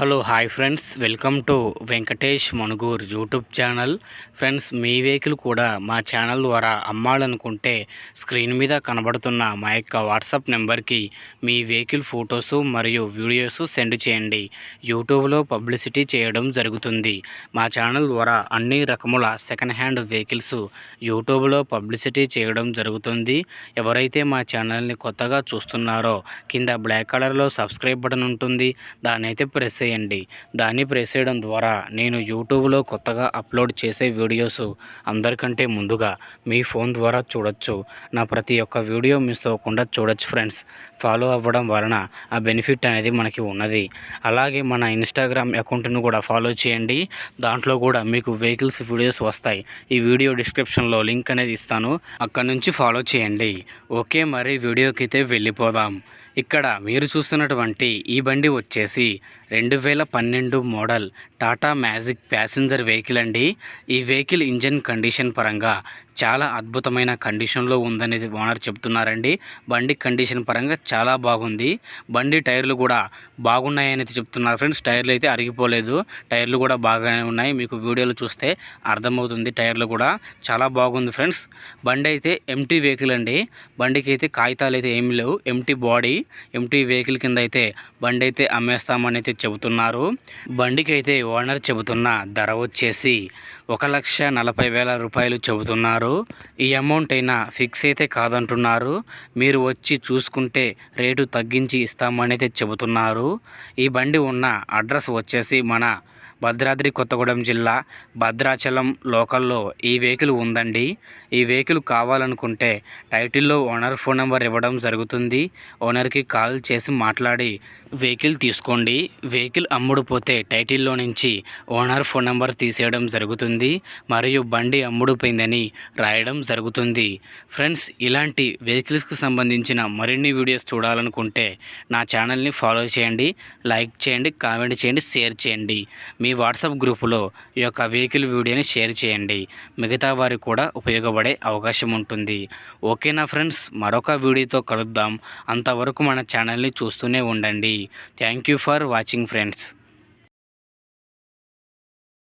Hello hi friends, welcome to Venkatesh Manugur YouTube channel. Friends, me vehicle కూడా మా channel ద్వారా అమ్మాలనుకుంటే స్క్రీన్ మీద కనబడుతున్న మా యొక్క వాట్సాప్ నెంబర్కి మీ వెహికల్ ఫొటోసు మరియు వీడియోస్ సెండ్ చేయండి. యూట్యూబ్లో పబ్లిసిటీ చేయడం జరుగుతుంది. మా ఛానల్ ద్వారా అన్ని రకముల సెకండ్ హ్యాండ్ వెహికల్స్ యూట్యూబ్లో పబ్లిసిటీ చేయడం జరుగుతుంది. ఎవరైతే మా ఛానల్ని కొత్తగా చూస్తున్నారో కింద బ్లాక్ కలర్లో సబ్స్క్రైబ్ బటన్ ఉంటుంది, దాన్ని అయితే ప్రెస్ చేయండి. దాన్ని ప్రెస్ చేయడం ద్వారా నేను యూట్యూబ్లో కొత్తగా అప్లోడ్ చేసే వీడియోస్ అందరికంటే ముందుగా మీ ఫోన్ ద్వారా చూడొచ్చు. నా ప్రతి ఒక్క వీడియో మిస్ అవ్వకుండా చూడొచ్చు ఫ్రెండ్స్. ఫాలో అవ్వడం వలన ఆ బెనిఫిట్ అనేది మనకి ఉన్నది. అలాగే మన ఇన్స్టాగ్రామ్ అకౌంట్ను కూడా ఫాలో చేయండి. దాంట్లో కూడా మీకు వెహికల్స్ వీడియోస్ వస్తాయి. ఈ వీడియో డిస్క్రిప్షన్లో లింక్ అనేది ఇస్తాను, అక్కడ నుంచి ఫాలో చేయండి. ఓకే, మరి వీడియోకి అయితే వెళ్ళిపోదాం. ఇక్కడ మీరు చూస్తున్నటువంటి ఈ బండి వచ్చేసి 2012 model Tata magic passenger vehicle అండి. ఈ వెహికల్ ఇంజన్ కండిషన్ పరంగా చాలా అద్భుతమైన కండిషన్లో ఉందనేది ఓనర్ చెప్తున్నారండి. బండి కండిషన్ పరంగా చాలా బాగుంది. బండి టైర్లు కూడా బాగున్నాయని చెప్తున్నారు ఫ్రెండ్స్. టైర్లు అయితే అరిగిపోలేదు, టైర్లు కూడా బాగానే ఉన్నాయి. మీకు వీడియోలు చూస్తే అర్థమవుతుంది. టైర్లు కూడా చాలా బాగుంది ఫ్రెండ్స్. బండి అయితే ఎంటీ వెహికల్ అండి. బండికి అయితే కాగితాలు అయితే ఏమి లేవు, ఎంటీ బాడీ, ఎంటీ వెహికల్ కింద అయితే బండి అయితే అమ్మేస్తామని అయితే చెబుతున్నారు. బండికి అయితే ఓనర్ చెబుతున్న ధర వచ్చేసి 1,40,000 రూపాయలు చెబుతున్నారు. ఈ అమౌంట్ అయినా ఫిక్స్ అయితే కాదంటున్నారు. మీరు వచ్చి చూసుకుంటే రేటు తగ్గించి ఇస్తామని అయితే చెబుతున్నారు. ఈ బండి ఉన్న అడ్రస్ వచ్చేసి మన భద్రాద్రి కొత్తగూడెం జిల్లా భద్రాచలం లోకల్లో ఈ వెహికల్ ఉందండి. ఈ వెహికల్ కావాలనుకుంటే టైటిల్లో ఓనర్ ఫోన్ నెంబర్ ఇవ్వడం జరుగుతుంది. ఓనర్కి కాల్ చేసి మాట్లాడి వెహికల్ తీసుకోండి. వెహికల్ అమ్ముడుపోతే టైటిల్లో నుంచి ఓనర్ ఫోన్ నెంబర్ తీసేయడం జరుగుతుంది, మరియు బండి అమ్ముడుపోయిందని రాయడం జరుగుతుంది. ఫ్రెండ్స్, ఇలాంటి వెహికల్స్కి సంబంధించిన మరిన్ని వీడియోస్ చూడాలనుకుంటే నా ఛానల్ని ఫాలో చేయండి, లైక్ చేయండి, కామెంట్ చేయండి, షేర్ చేయండి. మీ వాట్సాప్ గ్రూపులో ఈ యొక్క వెహికల్ వీడియోని షేర్ చేయండి. మిగతా వారికి కూడా ఉపయోగపడే అవకాశం ఉంటుంది. ఓకేనా ఫ్రెండ్స్, మరొక వీడియోతో కలుద్దాం. అంతవరకు మన ఛానల్ని చూస్తూనే ఉండండి. Thank you for watching friends.